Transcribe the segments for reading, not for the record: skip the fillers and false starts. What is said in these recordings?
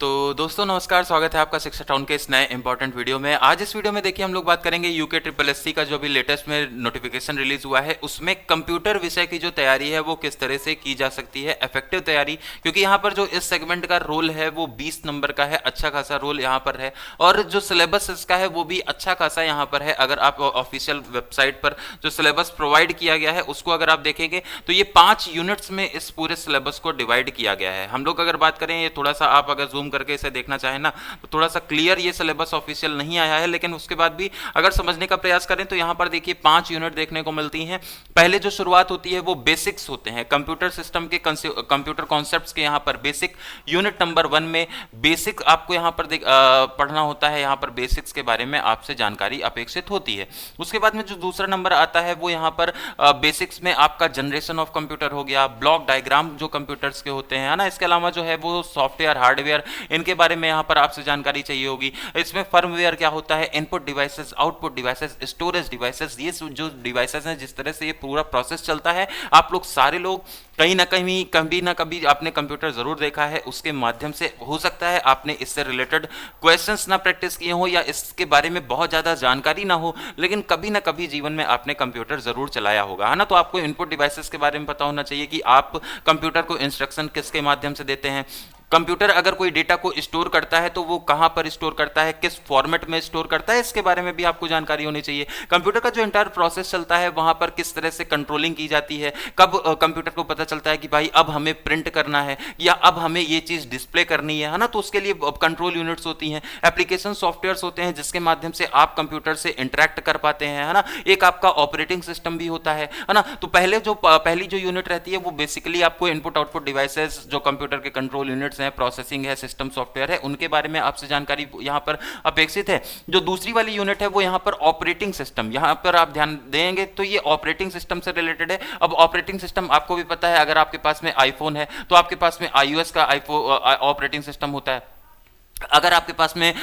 तो दोस्तों नमस्कार, स्वागत है आपका शिक्षा टाउन के इस नए इंपॉर्टेंट वीडियो में। आज इस वीडियो में देखिए हम लोग बात करेंगे यूके ट्रिपल एससी का जो भी लेटेस्ट में नोटिफिकेशन रिलीज हुआ है उसमें कंप्यूटर विषय की जो तैयारी है वो किस तरह से की जा सकती है, इफेक्टिव तैयारी। क्योंकि यहाँ पर जो इस सेगमेंट का रोल है वो 20 नंबर का है, अच्छा खासा रोल यहाँ पर है। और जो सिलेबस इसका है वो भी अच्छा खासा यहाँ पर है। अगर आप ऑफिशियल वेबसाइट पर जो सिलेबस प्रोवाइड किया गया है उसको अगर आप देखेंगे तो ये 5 यूनिट्स में इस पूरे सिलेबस को डिवाइड किया गया है। हम लोग अगर बात करें, ये थोड़ा सा आप अगर जूम करके इसे देखना चाहें ना तो थोड़ा सा क्लियर ये सिलेबस ऑफिशियल नहीं आया है, लेकिन उसके बाद भी अगर समझने का प्रयास करें तो यहाँ पर देखिए 5 यूनिट देखने को मिलती हैं। पहले जो शुरुआत होती है वो बेसिक्स होते हैं, कंप्यूटर सिस्टम के कंप्यूटर कॉन्सेप्ट्स के। यहाँ पर बेसिक यूनिट नंबर 1 में बेसिक आपको यहाँ पर पढ़ना होता है। यहाँ पर बेसिक्स के बारे में आपसे जानकारी अपेक्षित होती है। उसके बाद में जो दूसरा नंबर आता है वो यहाँ पर बेसिक्स में आपका जनरेशन ऑफ कंप्यूटर हो गया, ब्लॉक डायग्राम जो कंप्यूटर्स के होते हैं, है ना। इसके अलावा जो है वो सॉफ्टवेयर, हार्डवेयर, इनके बारे में यहाँ पर आपसे जानकारी चाहिए होगी। इसमें फर्मवेयर क्या होता है, input devices, output devices, storage devices, ये जो डिवाइसेस हैं, जिस तरह से ये पूरा प्रोसेस चलता है, आप लोग सारे लोग कहीं ना कहीं कभी ना कभी आपने कंप्यूटर जरूर देखा है। उसके माध्यम से हो सकता है आपने इससे रिलेटेड क्वेश्चंस ना प्रैक्टिस किए हो या इसके बारे में बहुत ज़्यादा जानकारी ना हो, लेकिन कभी ना कभी जीवन में आपने कंप्यूटर जरूर चलाया होगा, है ना। तो आपको इनपुट डिवाइसेस के बारे में पता होना चाहिए कि आप कंप्यूटर को इंस्ट्रक्शन किसके माध्यम से देते हैं। कंप्यूटर अगर कोई डेटा को स्टोर करता है तो वो कहां पर स्टोर करता है, किस फॉर्मेट में स्टोर करता है, इसके बारे में भी आपको जानकारी होनी चाहिए। कंप्यूटर का जो एंटायर प्रोसेस चलता है वहां पर किस तरह से कंट्रोलिंग की जाती है, कब कंप्यूटर को पता चलता है कि भाई अब हमें प्रिंट करना है या अब हमें ये चीज डिस्प्ले करनी है ना। तो उसके लिए कंट्रोल यूनिट्स होती हैं, एप्लीकेशन सॉफ्टवेयर्स होते हैं जिसके माध्यम से आप कंप्यूटर से इंटरेक्ट कर पाते हैं, है ना। एक आपका ऑपरेटिंग सिस्टम भी होता है ना। तो पहली जो यूनिट रहती है वो बेसिकली आपको इनपुट आउटपुट डिवाइसेस, जो कंप्यूटर के कंट्रोल यूनिट्स हैं, प्रोसेसिंग है, सिस्टम सॉफ्टवेयर है, उनके बारे में आपसे जानकारी यहाँ पर अपेक्षित है। जो दूसरी वाली यूनिट है वो यहाँ पर ऑपरेटिंग सिस्टम, यहाँ पर आप ध्यान देंगे तो ये ऑपरेटिंग सिस्टम से रिलेटेड है। अब ऑपरेटिंग सिस्टम आपको भी पता है, अगर आपके पास में आईफोन है तो आपके पास में आईओएस का ऑपरेटिंग सिस्टम होता है। अगर आपके पास में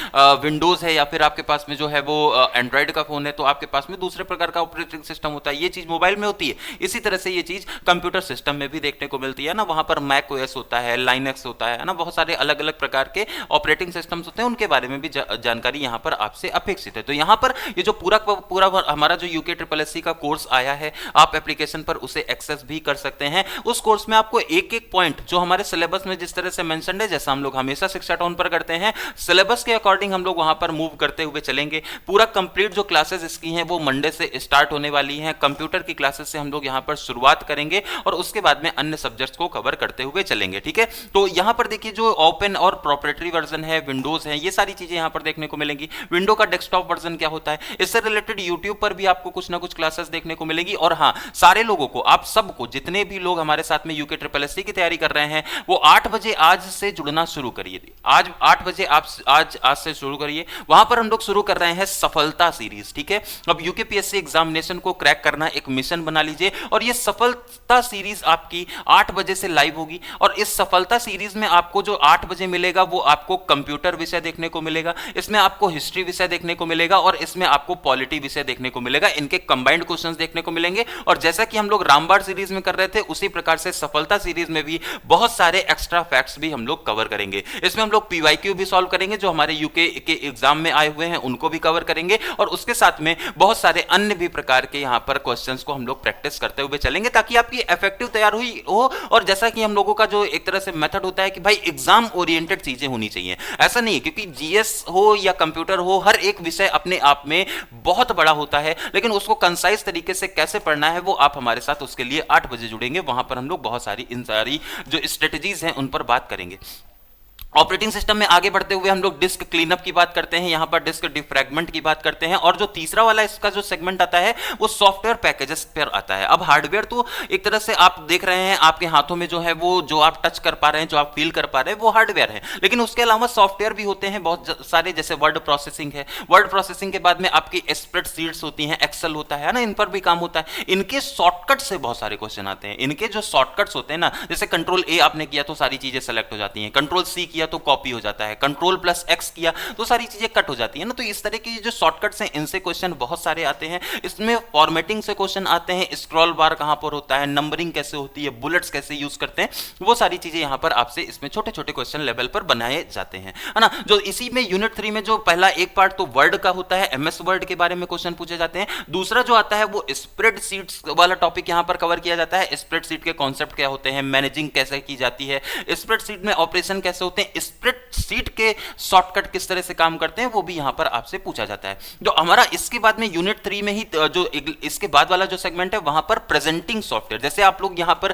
विंडोज है या फिर आपके पास में जो है वो एंड्रॉयड का फोन है तो आपके पास में दूसरे प्रकार का ऑपरेटिंग सिस्टम होता है। ये चीज मोबाइल में होती है, इसी तरह से ये चीज कंप्यूटर सिस्टम में भी देखने को मिलती है ना। वहां पर मैक ओएस होता है, लाइनक्स होता है ना, बहुत सारे अलग अलग प्रकार के ऑपरेटिंग सिस्टम्स होते हैं, उनके बारे में भी जानकारी यहाँ पर आपसे अपेक्षित है। तो यहाँ पर ये जो पूरा हमारा जो यूके ट्रिपल एससी का कोर्स आया है, आप एप्लीकेशन पर उसे एक्सेस भी कर सकते हैं। उस कोर्स में आपको एक एक पॉइंट जो हमारे सिलेबस में जिस तरह से मेंशन्ड है, जैसा हम लोग हमेशा शिक्षा टाउन पर करते हैं, सिलेबस के अकॉर्डिंग हम लोग वहां पर मूव करते हुए चलेंगे। पूरा कंप्लीट जो क्लासेस इसकी हैं वो मंडे से स्टार्ट होने वाली हैं। कंप्यूटर की क्लासेस से हम लोग यहां पर शुरुआत करेंगे और उसके बाद में अन्य सब्जेक्ट्स को कवर करते हुए चलेंगे, ठीक है। तो यहां पर देखिए जो ओपन और प्रोप्राइटरी वर्जन है, विंडोज है, ये सारी चीजें यहां पर देखने को मिलेंगी। विंडो का डेस्कटॉप वर्जन क्या होता है, इससे रिलेटेड यूट्यूब पर भी आपको कुछ ना कुछ क्लासेस देखने को मिलेगी। और हाँ, सारे लोगों को, आप सबको, जितने भी लोग हमारे साथ में यूके ट्रिपल एससी की तैयारी कर रहे हैं, वो 8 बजे आज से जुड़ना शुरू करिए। आज 8 बजे आप आज से शुरू करिए। वहां पर हम लोग शुरू कर रहे हैं सफलता सीरीज, ठीक है। अब यूकेपीएससी एग्जामिनेशन को क्रैक करना एक मिशन बना लीजिए और ये सफलता सीरीज आपकी 8 बजे से लाइव होगी। और इस सफलता सीरीज में आपको जो 8 बजे मिलेगा वो आपको कंप्यूटर विषय देखने को मिलेगा, इसमें आपको हिस्ट्री विषय देखने को मिलेगा और इसमें आपको पॉलिटी विषय देखने को मिलेगा। इनके कंबाइंड क्वेश्चंस देखने को मिलेंगे। और जैसा कि हम लोग रामबाण सीरीज में कर रहे थे उसी प्रकार से सफलता सीरीज में भी बहुत सारे एक्स्ट्रा फैक्ट्स भी हम लोग कवर करेंगे। इसमें हम लोग पीवाईक्यू भी सॉल्व करेंगे, जो हमारे यूके के एग्जाम में आए हुए हैं उनको भी कवर करेंगे। और उसके साथ में बहुत सारे अन्य भी प्रकार के यहाँ पर क्वेश्चंस को हम लोग प्रैक्टिस करते हुए चलेंगे ताकि आपकी इफेक्टिव तैयार हुई हो। और जैसा कि हम लोगों का जो एक तरह से मेथड होता है कि भाई एग्जाम ओरिएंटेड चीजें होनी चाहिए, ऐसा नहीं है क्योंकि जीएस हो या कंप्यूटर हो, हर एक विषय अपने आप में बहुत बड़ा होता है, लेकिन उसको कंसाइज तरीके से कैसे पढ़ना है वो आप हमारे साथ उसके लिए 8 बजे जुड़ेंगे। वहां पर हम लोग बहुत सारी इन सारी जो स्ट्रेटेजीज हैं उन पर बात करेंगे। ऑपरेटिंग सिस्टम में आगे बढ़ते हुए हम लोग डिस्क क्लीनअप की बात करते हैं, यहां पर डिस्क डिफ्रैगमेंट की बात करते हैं। और जो तीसरा वाला इसका जो सेगमेंट आता है वो सॉफ्टवेयर पैकेजेस पर आता है। अब हार्डवेयर तो एक तरह से आप देख रहे हैं आपके हाथों में जो है वो, जो आप टच कर पा रहे हैं, जो आप फील कर पा रहे हैं, वो हार्डवेयर है। लेकिन उसके अलावा सॉफ्टवेयर भी होते हैं बहुत सारे, जैसे वर्ड प्रोसेसिंग है। वर्ड प्रोसेसिंग के बाद में आपकी स्प्रेडशीट्स होती हैं, एक्सेल होता है ना, इन पर भी काम होता है। इनके शॉर्टकट से बहुत सारे क्वेश्चन आते हैं। इनके जो शॉर्टकट्स होते हैं ना, जैसे कंट्रोल ए आपने किया तो सारी चीजें सेलेक्ट हो जाती हैं, कंट्रोल सी किया किया तो कॉपी हो जाता है, कंट्रोल प्लस एक्स किया तो सारी चीजें कट हो जाती है ना। तो इस तरह की जो शॉर्टकट्स हैं इनसे क्वेश्चन बहुत सारे आते हैं। इसमें फॉर्मेटिंग से क्वेश्चन आते हैं, स्क्रॉल बार कहां पर होता है, नंबरिंग कैसे होती है, बुलेट्स कैसे यूज करते हैं, वो सारी चीजें यहां पर आपसे इसमें छोटे छोटे क्वेश्चन लेवल पर बनाए जाते हैं, है ना। जो इसी में यूनिट 3 में जो पहला एक पार्ट तो वर्ड का होता है, एमएस वर्ड के बारे में क्वेश्चन पूछे जाते हैं। दूसरा जो आता है वो स्प्रेडशीट्स वाला टॉपिक यहां पर कवर किया जाता है। स्प्रेडशीट के कॉन्सेप्ट क्या होते हैं, मैनेजिंग कैसे की जाती है, स्प्रेडशीट में ऑपरेशन कैसे होते हैं, स्प्रेडशीट के शॉर्टकट किस तरह से काम करते हैं, वो भी यहां पर आपसे पूछा जाता है। जो हमारा इसके बाद में यूनिट 3 में ही जो इसके बाद वाला जो सेगमेंट है वहां पर प्रेजेंटिंग सॉफ्टवेयर, जैसे आप लोग यहां पर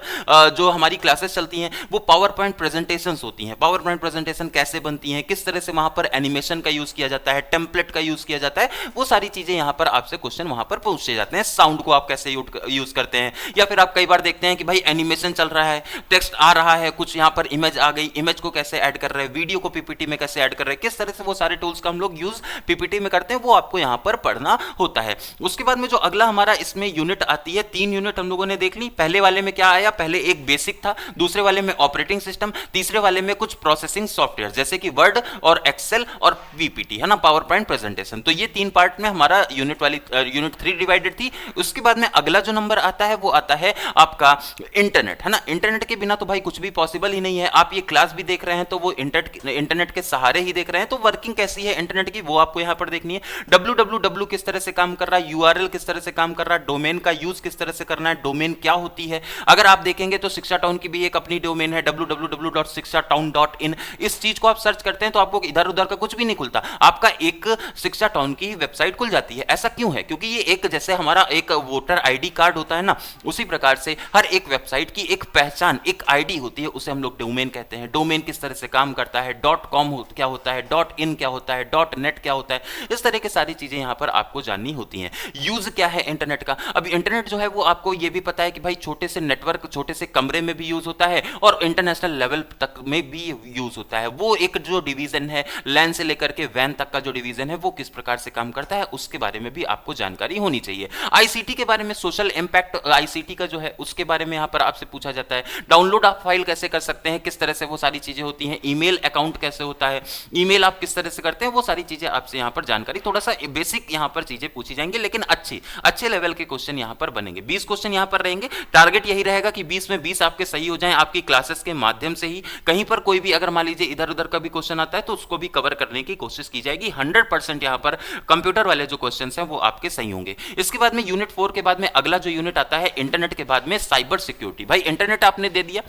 जो हमारी क्लासेस चलती हैं वो पावर पॉइंट प्रेजेंटेशंस होती हैं। पावर पॉइंट प्रेजेंटेशन कैसे बनती हैं, किस तरह से वहां पर एनिमेशन का यूज किया जाता है, टेम्पलेट का यूज किया जाता है, वो सारी चीजें यहां पर आपसे क्वेश्चन वहां पर पूछे जाते हैं। साउंड को आप कैसे यूज करते हैं, या फिर आप कई बार देखते हैं कि भाई एनिमेशन चल रहा है, टेक्स्ट आ रहा है, कुछ यहां पर इमेज आ गई, इमेज को कैसे ऐड कर रहे हैं, वीडियो को पीपीटी में कैसे ऐड कर रहे हैं, किस तरह से वो सारे टूल्स का हम लोग यूज पीपीटी में करते हैं, वो आपको यहां पर पढ़ना होता है। उसके बाद में जो अगला हमारा इसमें यूनिट आती है, 3 यूनिट हम लोगों ने देख ली। पहले वाले में क्या आया, पहले एक बेसिक था, दूसरे वाले में ऑपरेटिंग सिस्टम, तीसरे वाले में कुछ प्रोसेसिंग सॉफ्टवेयर जैसे कि वर्ड और एक्सेल और पीपीटी, है ना, पावर पॉइंट प्रेजेंटेशन। तो ये 3 पार्ट में हमारा यूनिट 3 डिवाइडेड थी। उसके बाद में अगला जो नंबर आता है वो आता है आपका इंटरनेट, है ना। इंटरनेट के बिना तो भाई कुछ भी पॉसिबल ही नहीं है। आप ये क्लास भी देख रहे हैं तो वो इंटरनेट के सहारे ही देख रहे हैं, तो वर्किंग कैसी है इंटरनेट की वो आपको यहां पर देखनी है। www किस तरह से काम कर रहा है, यूआरएल किस तरह से काम कर रहा है, डोमेन का यूज किस तरह से करना है, डोमेन क्या होती है। अगर आप देखेंगे तो शिक्षा टाउन की भी एक अपनी डोमेन है www.shiksha.town.in। इस चीज को आप सर्च करते हैं तो आपको इधर उधर का कुछ भी नहीं खुलता, आपका एक शिक्षा टाउन की वेबसाइट खुल जाती है। ऐसा क्यों है, क्योंकि ये एक जैसे हमारा एक वोटर आईडी कार्ड होता है ना, उसी प्रकार से हर एक वेबसाइट की एक पहचान, एक आईडी होती है, उसे हम लोग डोमेन कहते हैं। डोमेन किस तरह से काम करता है, .com क्या होता है, .in क्या होता है, .net क्या होता है, इस तरह की सारी चीजें यहां पर आपको जाननी होती हैं। यूज क्या है इंटरनेट का, अब इंटरनेट जो है वो आपको ये भी पता है कि भाई छोटे से नेटवर्क, छोटे से कमरे में भी यूज होता है और इंटरनेशनल लेवल तक में भी यूज होता है। वो एक जो डिवीजन है, लैन से लेकर के वैन तक का जो डिवीजन है वो किस प्रकार से काम करता है, उसके बारे में भी आपको जानकारी होनी चाहिए। आईसीटी के बारे में, सोशल इंपैक्ट आईसीटी का जो है उसके बारे में यहां पर आपसे पूछा जाता है। डाउनलोड आप फाइल कैसे कर सकते हैं, किस तरह से वो सारी चीजें होती हैं, ईमेल अकाउंट कैसे होता है, ईमेल आप किस तरह से करते हैं, वो सारी चीजें आपसे यहां पर जानकारी, थोड़ा सा बेसिक यहां पर चीजें पूछी जाएंगी, लेकिन अच्छे लेवल के क्वेश्चन यहां पर बनेंगे। 20 क्वेश्चन यहां पर रहेंगे। टारगेट यही रहेगा कि 20 में 20 आपके सही हो जाएं आपकी क्लासेस के माध्यम से ही। कहीं पर कोई भी अगर मान लीजिए इधर उधर का भी क्वेश्चन आता है तो उसको भी कवर करने की कोशिश की जाएगी। 100% यहां पर कंप्यूटर वाले जो क्वेश्चन हैं वो आपके सही होंगे। इसके बाद में यूनिट 4 के बाद में अगला जो यूनिट आता है इंटरनेट के बाद में साइबर सिक्योरिटी। भाई इंटरनेट आपने दे दिया,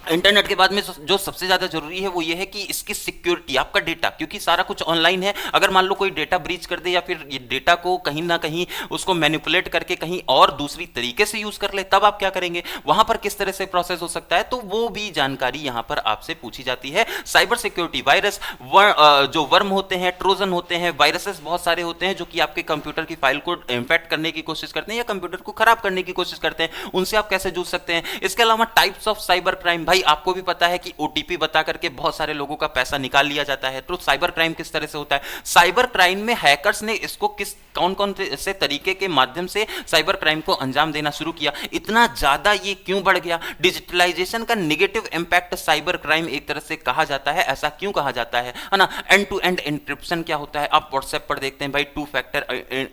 इंटरनेट के बाद में जो सबसे ज्यादा जरूरी है वो ये है कि इसकी सिक्योरिटी, आपका डेटा, क्योंकि सारा कुछ ऑनलाइन है। अगर मान लो कोई डेटा ब्रीच कर दे या फिर ये डेटा को कहीं ना कहीं उसको मैनिपुलेट करके कहीं और दूसरी तरीके से यूज कर ले, तब आप क्या करेंगे, वहां पर किस तरह से प्रोसेस हो सकता है, तो वो भी जानकारी यहां पर आपसे पूछी जाती है। साइबर सिक्योरिटी, वायरस, जो वर्म होते हैं, ट्रोजन होते हैं, वायरसेस बहुत सारे होते हैं जो कि आपके कंप्यूटर की फाइल को इंफेक्ट करने की कोशिश करते हैं या कंप्यूटर को खराब करने की कोशिश करते हैं, उनसे आप कैसे जूझ सकते हैं। इसके अलावा टाइप्स ऑफ साइबर क्राइम, भाई आपको भी पता है कि ओटीपी बता करके बहुत सारे लोगों का पैसा निकाल लिया जाता है, तो साइबर क्राइम किस तरह से होता है। साइबर क्राइम में हैकर्स ने इसको कौन कौन से तरीके के माध्यम से साइबर क्राइम को अंजाम देना शुरू किया, इतना ज्यादा ये क्यों बढ़ गया। डिजिटलाइजेशन का नेगेटिव इंपैक्ट साइबर क्राइम एक तरह से कहा जाता है, ऐसा क्यों कहा जाता है ना। एंड टू एंड इंक्रिप्शन क्या होता है, आप व्हाट्सएप पर देखते हैं भाई 2 फैक्टर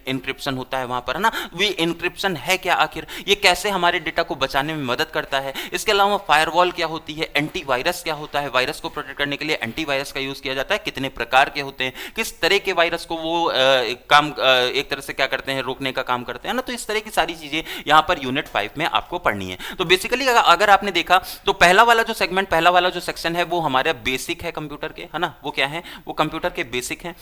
इंक्रिप्शन होता है वहां पर, है ना। ये इंक्रिप्शन है क्या आखिर, ये कैसे हमारे डेटा को बचाने में मदद करता है। इसके अलावा फायरवॉल क्या होती है, एंटीवायरस क्या होता है, वायरस को प्रोटेक्ट करने के लिए एंटीवायरस का यूज किया जाता है, कितने प्रकार के होते हैं, किस तरह के वायरस को वो एक तरह से क्या करते हैं, रोकने का काम करते हैं ना। तो इस तरह की सारी चीजें यहां पर यूनिट 5 में आपको पढ़नी है। तो बेसिकली अगर आपने देखा तो पहला वाला जो सेगमेंट, पहला वाला जो सेक्शन है वो हमारे बेसिक है कंप्यूटर के, है ना। वो क्या है, वो कंप्यूटर के बेसिक है।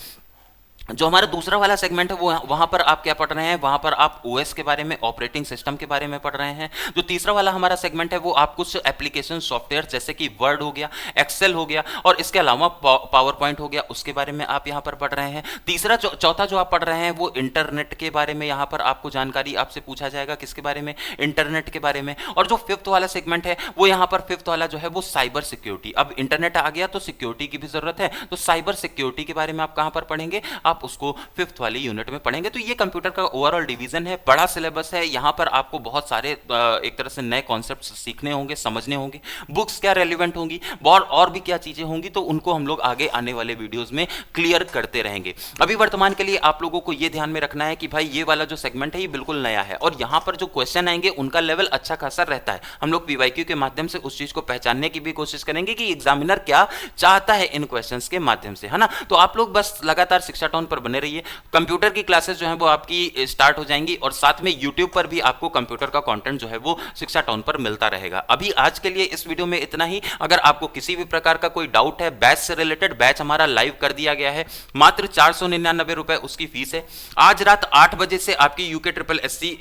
जो हमारा दूसरा वाला सेगमेंट है वो वहां पर आप क्या पढ़ रहे हैं, वहां पर आप ओएस के बारे में, ऑपरेटिंग सिस्टम के बारे में पढ़ रहे हैं। जो तीसरा वाला हमारा सेगमेंट है वो आप कुछ एप्लीकेशन सॉफ्टवेयर जैसे कि वर्ड हो गया, एक्सेल हो गया और इसके अलावा पावर पॉइंट हो गया, उसके बारे में आप यहां पर पढ़ रहे हैं। तीसरा चौथा जो आप पढ़ रहे हैं वो इंटरनेट के बारे में, यहां पर आपको जानकारी आपसे पूछा जाएगा, किसके बारे में, इंटरनेट के बारे में। और जो फिफ्थ वाला सेगमेंट है वो यहां पर फिफ्थ वाला जो है वो साइबर सिक्योरिटी। अब इंटरनेट आ गया तो सिक्योरिटी की भी जरूरत है, तो साइबर सिक्योरिटी के बारे में आप कहां पर पढ़ेंगे, आप आप उसको 5th वाली यूनिट में पढ़ेंगे। तो ये कंप्यूटर का ओवरऑल डिवीजन है, बड़ा सिलेबस है, यहाँ पर आपको बहुत सारे एक तरह से नए कॉन्सेप्ट्स सीखने होंगे, समझने होंगे, बुक्स क्या रेलिवेंट होंगी और भी क्या चीजें होंगी, तो उनको हम लोग आगे आने वाले वीडियोस में क्लियर करते रहेंगे। अभी वर्तमान के लिए आप लोगों को ये ध्यान में रखना है कि भाई ये वाला जो सेगमेंट है ये बिल्कुल नया है और यहाँ पर जो क्वेश्चन आएंगे उनका लेवल अच्छा खासा रहता है। हम लोग पीवाईक्यू के माध्यम से उस चीज को पहचानने की भी कोशिश करेंगे कि एग्जामिनर क्या चाहता है इन क्वेश्चंस के माध्यम से, है ना। तो आप लोग बस लगातार शिक्षा टाउन पर बने रहिए। कंप्यूटर की क्लासेस जो है वो आपकी स्टार्ट हो जाएंगी और साथ में यूट्यूब पर भी आपको कंप्यूटर का कंटेंट जो है वो शिक्षा टाउन पर मिलता रहेगा। अभी आज के लिए इस वीडियो में इतना ही। अगर आपको किसी भी प्रकार का कोई डाउट है बैच से रिलेटेड, बैच हमारा लाइव कर दिया गया है, मात्र 499 रुपए उसकी फीस है। आज रात 8 बजे से आपकी UK triple SC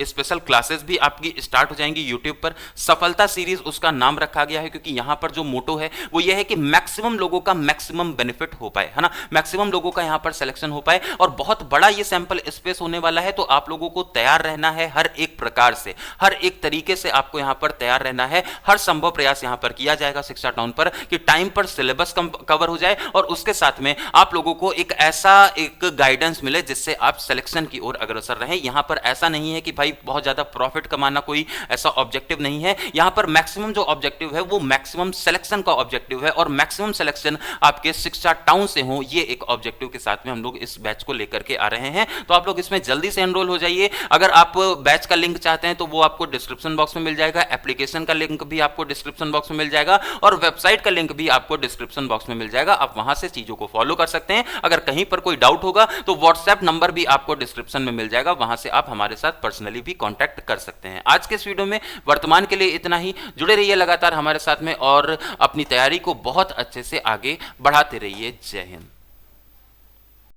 special classes भी आपकी स्टार्ट हो जाएंगी यूट्यूब पर। सफलता सीरीज उसका नाम रखा गया है क्योंकि यहां पर जो मोटो है वो यह है कि मैक्सिमम लोगों का मैक्सिमम बेनिफिट हो पाए, है ना, मैक्सिमम लोगों का यहां पर सिलेक्शन हो पाए और बहुत बड़ा ये सैंपल स्पेस होने वाला है। तो आप लोगों को तैयार रहना है हर एक प्रकार से, हर एक तरीके से आपको यहां पर तैयार रहना है। हर संभव प्रयास यहां पर किया जाएगा शिक्षा टाउन पर कि टाइम पर सिलेबस कवर हो जाए और उसके साथ में आप लोगों को एक ऐसा एक गाइडेंस मिले जिससे आप सिलेक्शन की ओर अग्रसर रहें। यहां पर ऐसा नहीं है कि भाई बहुत ज्यादा प्रॉफिट कमाना कोई ऐसा ऑब्जेक्टिव नहीं है। यहां पर मैक्सिमम जो ऑब्जेक्टिव है वो मैक्सिमम सिलेक्शन का ऑब्जेक्टिव है और मैक्सिमम सिलेक्शन आपके शिक्षा टाउन से हो, ये एक ऑब्जेक्टिव के साथ में हम लोग इस बैच को लेकर के आ रहे हैं। तो आप लोग इसमें जल्दी से एनरोल हो जाइए। अगर आप बैच का लिंक चाहते हैं तो वो आपको डिस्क्रिप्शन बॉक्स में मिल जाएगा, एप्लीकेशन का लिंक भी आपको डिस्क्रिप्शन बॉक्स में मिल जाएगा और वेबसाइट का लिंक भी आपको डिस्क्रिप्शन बॉक्स में मिल जाएगा। आप वहां से चीजों को फॉलो कर सकते हैं। अगर कहीं पर कोई डाउट होगा तो व्हाट्सएप नंबर भी आपको डिस्क्रिप्शन में मिल जाएगा, वहां से आप हमारे साथ पर्सनली भी कांटेक्ट कर सकते हैं। आज के इस वीडियो में वर्तमान के लिए इतना ही। जुड़े रहिए लगातार हमारे साथ में और अपनी तैयारी को बहुत अच्छे से आगे बढ़ाते रहिए। जय हिंद।